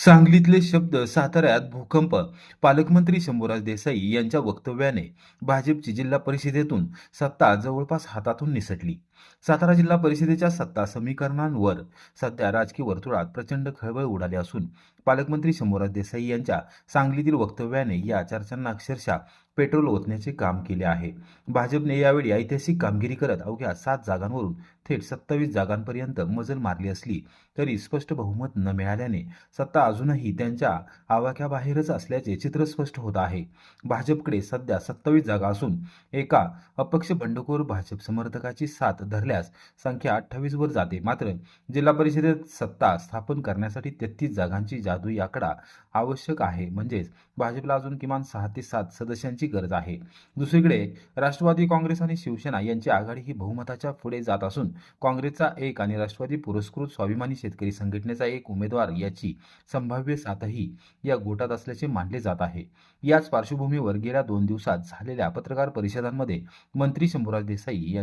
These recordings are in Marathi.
सांगलीतले शब्द साताऱ्यात भूकंप. पालकमंत्री शंभूराज देसाई यांच्या वक्तव्याने भाजपची जिल्हा परिषदेतून सत्ता जवळपास हातातून निसटली. सातारा जिल्हा परिषदेच्या सत्ता समीकरणांवर सध्या राजकीय वर्तुळात प्रचंड खळबळ उडाली असून पालकमंत्री शंभूराज देसाई यांच्या सांगलीतील वक्तव्याने या चर्चांना अक्षरशः पेट्रोल ओतण्याचे काम केले आहे. भाजपने यावेळी ऐतिहासिक कामगिरी करत अवघ्या 7 जागांवरून थेट 27 जागांपर्यंत मजल मारली असली तरी स्पष्ट बहुमत न मिळाल्याने सत्ता अजूनही त्यांच्या आवाक्याबाहेरच असल्याचे चित्र स्पष्ट होत आहे. भाजपकडे सध्या 27 जागा असून एका अपक्ष बंडखोर भाजप समर्थकाची साथ धरल्यास संख्या 28 वर जाते. मात्र जिल्हा परिषदेत सत्ता स्थापन करण्यासाठी 33 जागांची जादुई आकडा आवश्यक आहे. म्हणजेच भाजपला अजून किमान 6 ते 7 सदस्यांची गरज आहे. दुसरीकडे राष्ट्रवादी काँग्रेस आणि शिवसेना यांची आघाडी ही बहुमताच्या पुढे जात असून काँग्रेसचा एक आणि राष्ट्रवादी पुरस्कृत स्वाभिमानी शेतकरी संघटनेचा एक उमेदवार याची संभाव्य साथही या गोटात असल्याचे मानले जात आहे. याच पार्श्वभूमीवर गेल्या 2 दिवसात झालेल्या पत्रकार परिषदांमध्ये मंत्री शंभूराज देसाई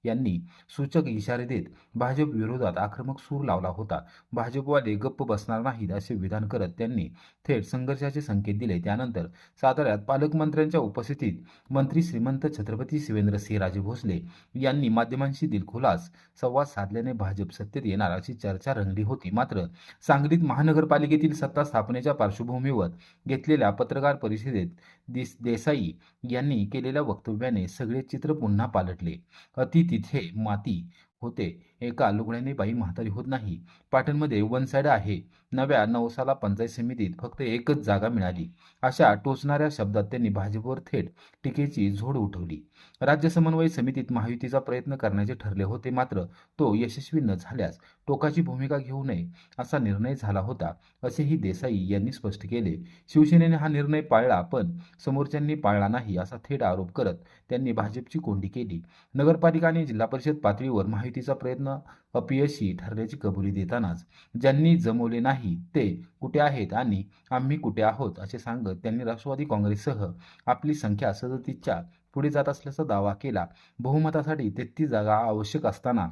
यांनी सूचक इशारे देत भाजप विरोधात आक्रमक सूर लावला होता. भाजपवाले गप्प बसणार नाहीत असे विधान करत त्यांनी थेट संघर्षाचे संकेत दिले. त्यानंतर साताऱ्यात पालकमंत्र्यांच्या उपस्थितीत मंत्री श्रीमंत छत्रपती शिवेंद्रसिंहराजे भोसले यांनी माध्यमांशी दिलखुलास संवाद साधल्याने भाजप सत्तेत येणार अशी चर्चा रंगली होती. मात्र सांगलीत महानगरपालिकेतील सत्ता स्थापनेच्या पार्श्वभूमीवर घेतलेल्या पत्रकार परिषदेत देसाई यांनी केलेल्या वक्तव्याने सगळे चित्र पुन्हा पालटले. अति तिथे माती होते, एका लुगड्याने बाई म्हातारी होत नाही. पाटणमध्ये वन साइड आहे. नव्या नवसाला पंचायत समितीत फक्त एकच जागा मिळाली. अशा टोचणाऱ्या शब्दात त्यांनी भाजपवर थेट टीकेची झोड उठवली. राज्य समन्वय समितीत महायुतीचा प्रयत्न करण्याचे ठरले होते, मात्र तो यशस्वी न झाल्यास टोकाची भूमिका घेऊ नये असा निर्णय झाला होता, असेही देसाई यांनी स्पष्ट केले. शिवसेनेने हा निर्णय पाळला पण समोरच्यांनी पाळला नाही असा थेट आरोप करत त्यांनी भाजपची कोंडी केली. नगरपालिका आणि जिल्हा परिषद पातळीवर महायुतीचा प्रयत्न अपयशी ठरल्याची कबुली देतानाच ज्यांनी जमवले नाही ते कुठे आहेत आणि आम्ही कुठे आहोत असे सांगत त्यांनी राष्ट्रवादी काँग्रेससह आपली संख्या 37च्या पुढे जात असल्याचा दावा केला. बहुमतासाठी 33 जागा आवश्यक असताना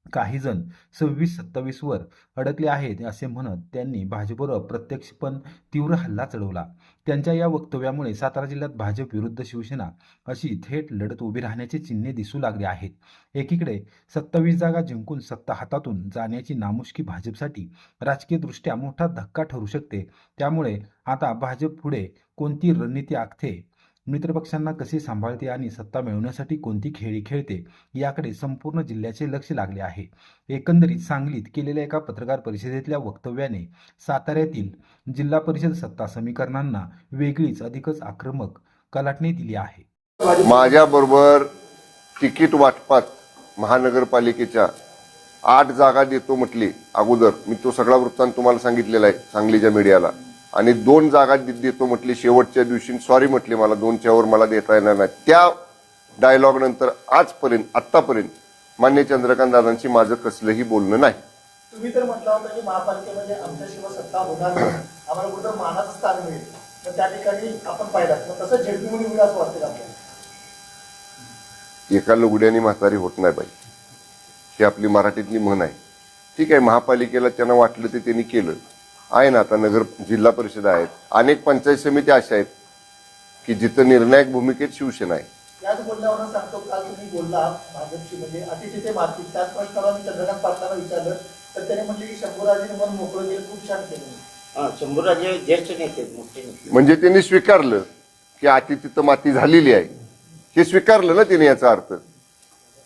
काही जण 26-27 वर अडकले आहेत असे म्हणत त्यांनी भाजपवर अप्रत्यक्ष पण तीव्र हल्ला चढवला. त्यांच्या या वक्तव्यामुळे सातारा जिल्ह्यात भाजप विरुद्ध शिवसेना अशी थेट लढत उभी राहण्याचे चिन्हे दिसू लागले आहेत. एकीकडे 27 जागा जिंकून सत्ता हातातून जाण्याची नामुष्की भाजपसाठी राजकीयदृष्ट्या मोठा धक्का ठरू शकते. त्यामुळे आता भाजप पुढे कोणती रणनीती आखते, मित्रपक्षांना कसे सांभाळते आणि सत्ता मिळवण्यासाठी कोणती खेळी खेळते याकडे संपूर्ण जिल्ह्याचे लक्ष लागले आहे. एकंदरीत सांगलीत केलेल्या एका पत्रकार परिषदेतल्या वक्तव्याने साताऱ्यातील जिल्हा परिषद सत्ता समीकरणांना वेगळीच अधिकच आक्रमक कलाटणी दिली आहे. माझ्याबरोबर तिकीट वाटपात महानगरपालिकेच्या 8 जागा देतो म्हटली अगोदर. मी तो सगळा वृत्तांत तुम्हाला सांगितलेला आहे सांगलीच्या मीडियाला. आणि 2 जागा देतो म्हटली शेवटच्या दिवशी. सॉरी म्हटली मला 2च्या वर मला देता येणार नाही. त्या डायलॉग नंतर आतापर्यंत मान्य चंद्रकांत दादांशी माझं कसलंही बोलणं नाही. तुम्ही तर म्हटलं होतं की महापालिकेमध्ये आमच्याशिवाय सत्ता होणार नाही, आम्हाला कुठं मानाचं स्थान मिळेल, तर त्या ठिकाणी आपण पाहिलं तसं झेडपी म्हणून होईल असं वाटतं आपल्याला. एका लुगड्याने म्हातारी होत नाही बाई, ही आपली मराठीतली म्हण आहे. ठीक आहे, महापालिकेला त्यांना वाटलं ते त्यांनी केलं आहे ना. आता जिल्हा परिषद आहेत, अनेक पंचायत समिती अशा आहेत की जिथं निर्णायक भूमिकेत शिवसेना आहे. याच बोलण्यावरून सांगतो, काल तुम्ही बोलला भाजपची म्हणजे अति तिथे माती, त्याच प्रश्नाला मी चंद्रकांत पाटलांना विचारलं तर त्याने म्हटले की शंभूराजेने मन मोकळं केलं, खूप छान केलं. शंभूराजे ज्येष्ठ नेते मोठे नेते. म्हणजे त्यांनी स्वीकारलं की अति तिथं माती झालेली आहे, हे स्वीकारलं ना त्यांनी. याचा अर्थ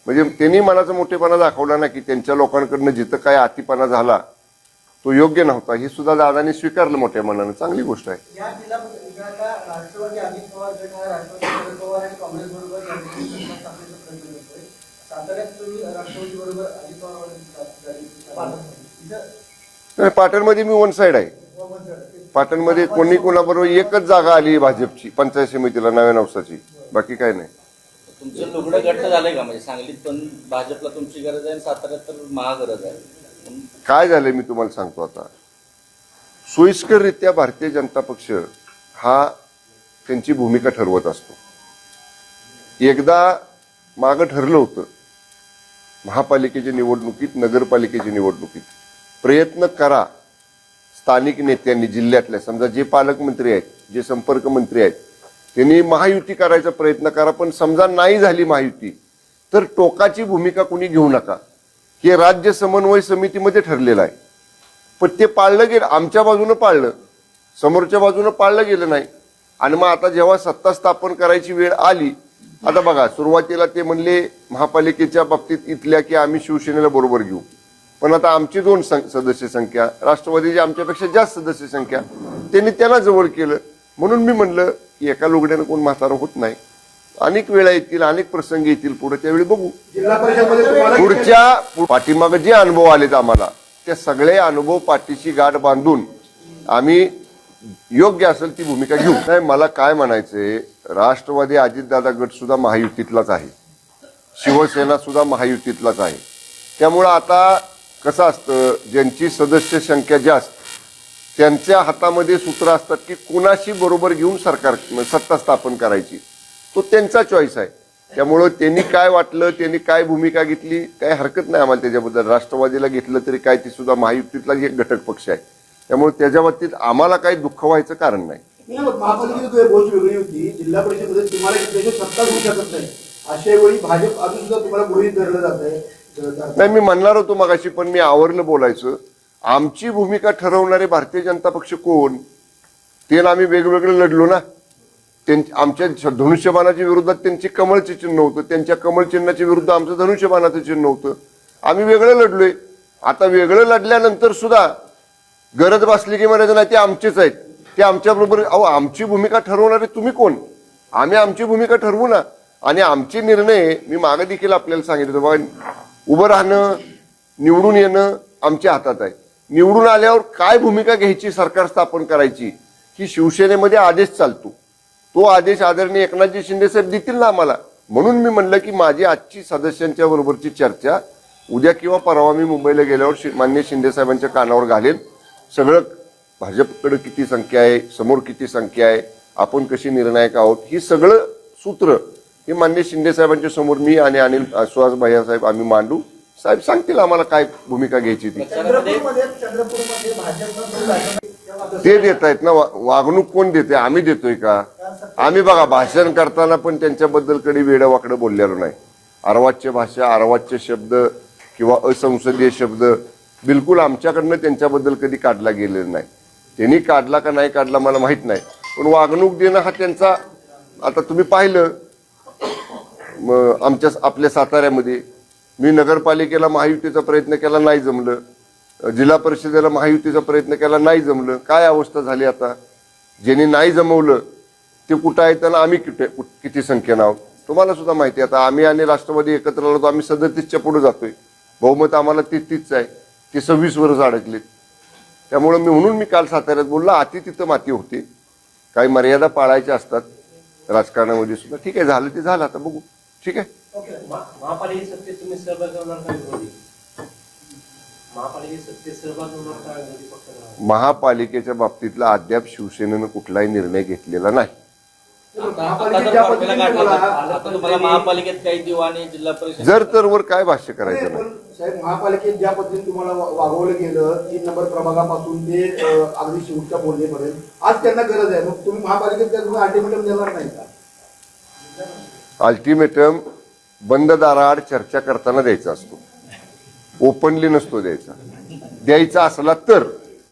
म्हणजे त्यांनी मनाचा मोठेपणा दाखवला ना की त्यांच्या लोकांकडनं जिथं काय अतिपणा झाला तो योग्य नव्हता, हे सुद्धा दादांनी स्वीकारलं मोठ्या मनानं. चांगली गोष्ट आहे. या जिल्हा राष्ट्रवादी अजित पवार गट हा राष्ट्रवादी शरद पवार आणि काँग्रेस बरोबर साताऱ्यात तुम्ही राष्ट्रवादी बरोबर अजित पवार. पाटणमध्ये मी वन साइड आहे. पाटणमध्ये कोणी कोणाबरोबर एकच जागा आली भाजपची पंचायत समितीला नव्या नवसाची, बाकी काय नाही. तुमचं लुगडं घट्ट झालंय का? म्हणजे सांगलीत पण भाजपला तुमची गरज आहे, साताऱ्यात तर महागरज आहे. काय झालंय मी तुम्हाला सांगतो. आता सोयीस्कररित्या भारतीय जनता पक्ष हा त्यांची भूमिका ठरवत असतो. एकदा मागं ठरलं होतं महापालिकेच्या निवडणुकीत, नगरपालिकेच्या निवडणुकीत प्रयत्न करा, स्थानिक नेत्यांनी जिल्ह्यातल्या समजा जे पालकमंत्री आहेत, जे संपर्क मंत्री आहेत, त्यांनी महायुती करायचा प्रयत्न करा, पण समजा नाही झाली महायुती तर टोकाची भूमिका कुणी घेऊ नका. हे राज्य समन्वय समितीमध्ये ठरलेलं आहे. पण ते पाळलं गेलं, आमच्या बाजूनं पाळलं, समोरच्या बाजूनं पाळलं गेलं नाही. आणि मग आता जेव्हा सत्ता स्थापन करायची वेळ आली, आता बघा सुरुवातीला ते म्हणले महापालिकेच्या बाबतीत इथल्या की आम्ही शिवसेनेला बरोबर घेऊ, पण आता आमची 2 सदस्य संख्या, राष्ट्रवादीची आमच्यापेक्षा जास्त सदस्य संख्या, त्यांनी त्यांना जवळ केलं. म्हणून मी म्हणलं की एका लुगड्यानं कोण म्हातारं होत नाही. अनेक वेळा येतील, अनेक प्रसंग येतील पुढे, त्यावेळी बघू. जिल्हा परिषदमध्ये तुम्हाला पुढच्या पाठीमागे जे अनुभव आलेत आम्हाला, त्या सगळे अनुभव पाठीशी गाठ बांधून आम्ही योग्य असेल ती भूमिका घेऊ. नाही, मला काय म्हणायचंय, राष्ट्रवादी अजितदादा गट सुद्धा महायुतीतलाच आहे, शिवसेना सुद्धा महायुतीतलाच आहे. त्यामुळं आता कसं असतं, ज्यांची सदस्य संख्या जास्त त्यांच्या हातामध्ये सूत्र असतात की कुणाशी बरोबर घेऊन सरकार सत्ता स्थापन करायची, तो त्यांचा चॉईस आहे. त्यामुळं त्यांनी काय वाटलं, त्यांनी काय भूमिका घेतली, काय हरकत नाही आम्हाला त्याच्याबद्दल. राष्ट्रवादीला घेतलं तरी काय, ती सुद्धा महायुतीतला एक घटक पक्ष आहे. त्यामुळे त्याच्या बाबतीत आम्हाला काही दुःख व्हायचं कारण नाही. महापालिकेची गोष्ट वेगळी होती. जिल्हा परिषदेमध्ये तुम्हाला त्याची सत्ता होऊ शकत नाही, अशा वेळी भाजप अजून सुद्धा तुम्हाला गृहीत धरलं जात आहे. नाही, मी म्हणणार होतो मगाशी, पण मी आवरलं बोलायचं. आमची भूमिका ठरवणारे भारतीय जनता पक्ष कोण, ते आम्ही वेगवेगळे लढलो ना. आमच्या धनुष्यबाणाच्या विरोधात त्यांची कमळचे चिन्ह होतं, त्यांच्या कमळ चिन्हाच्या विरुद्ध आमचं धनुष्यबाणाचं चिन्ह होतं. आम्ही वेगळं लढलोय. आता वेगळं लढल्यानंतर सुद्धा गरज भासली की म्हणायचं नाही ते आमचेच आहेत, ते आमच्याबरोबर. अहो, आमची भूमिका ठरवणारे तुम्ही कोण? आम्ही आमची भूमिका ठरवू ना. आणि आमचे निर्णय मी मागे देखील आपल्याला सांगितलं, बाबा उभं राहणं, निवडून येणं आमच्या हातात आहे. निवडून आल्यावर काय भूमिका घ्यायची, सरकार स्थापन करायची, ही शिवसेनेमध्ये आदेश चालतो. तो आदेश आदरणीय एकनाथजी शिंदे साहेब देतील ना आम्हाला. म्हणून मी म्हणलं की माझी आजची सदस्यांच्या बरोबरची चर्चा उद्या किंवा परवा मी मुंबईला गेल्यावर माननीय शिंदे साहेबांच्या कानावर घालेल. सगळं भाजपकडे किती संख्या आहे, समोर किती संख्या आहे, आपण कशी निर्णायक आहोत, ही सगळं सूत्र हे माननीय शिंदे साहेबांच्या समोर मी आणि अनिल सुहास भैया साहेब आम्ही मांडू. साहेब सांगतील आम्हाला काय भूमिका घ्यायची ती. चंद्रपूरमध्ये भाजपनं ते देत आहेत ना. वागणूक कोण देते? आम्ही देतोय का? आम्ही बघा भाषण करताना पण त्यांच्याबद्दल कधी वेडं बोललेलो नाही. अर्वाच्य भाषा, अर्वाच्य शब्द किंवा असंसदीय शब्द बिलकुल आमच्याकडनं त्यांच्याबद्दल कधी काढला गेलेला नाही. त्यांनी काढला का नाही काढला मला माहित नाही, पण वागणूक देणं हा त्यांचा. आता तुम्ही पाहिलं आपल्या साताऱ्यामध्ये मी नगरपालिकेला महायुतीचा प्रयत्न केला, नाही जमलं. जिल्हा परिषदेला महायुतीचा प्रयत्न केला, नाही जमलं. काय अवस्था झाली आता? ज्यांनी नाही जमवलं ते कुठं आहेत आणि आम्ही किती संख्येनं आहोत तुम्हाला सुद्धा माहिती आहे. आता आम्ही आणि राष्ट्रवादी एकत्र आलो, आम्ही 37च्या पुढे जातोय. बहुमत आम्हाला 33 आहे, ते 26 वर्ष अडकलेत. त्यामुळे म्हणून मी काल साताऱ्यात बोलला, अति तिथं माती होते. काही मर्यादा पाळायच्या असतात राजकारणामध्ये सुद्धा. ठीक आहे, झालं ते झालं, आता बघू. ठीक आहे. महापालिकेत सत्तेत तुम्ही सहभाग होणार का विरोधी? महापालिकेत सत्तेत सहभाग होणार का विरोधी पक्षाला? महापालिकेच्या बाबतीतला अद्याप शिवसेनेनं कुठलाही निर्णय घेतलेला नाही. आता तुम्हाला महापालिकेत काही देऊ आणि जिल्हा परिषद जर तर वर काय भाष्य करायचं नाही. साहेब, महापालिकेत ज्या पद्धतीने तुम्हाला वागवलं गेलं, 3 नंबर प्रभागापासून ते अगदी शेवटच्या बोलणेपर्यंत, आज त्यांना गरज आहे. मग तुम्ही महापालिकेत तुम्ही अल्टिमेटम देणार नाही का? अल्टिमेटम बंद दाराआड चर्चा करताना द्यायचा असतो, ओपनली नसतो द्यायचा. द्यायचा असला तर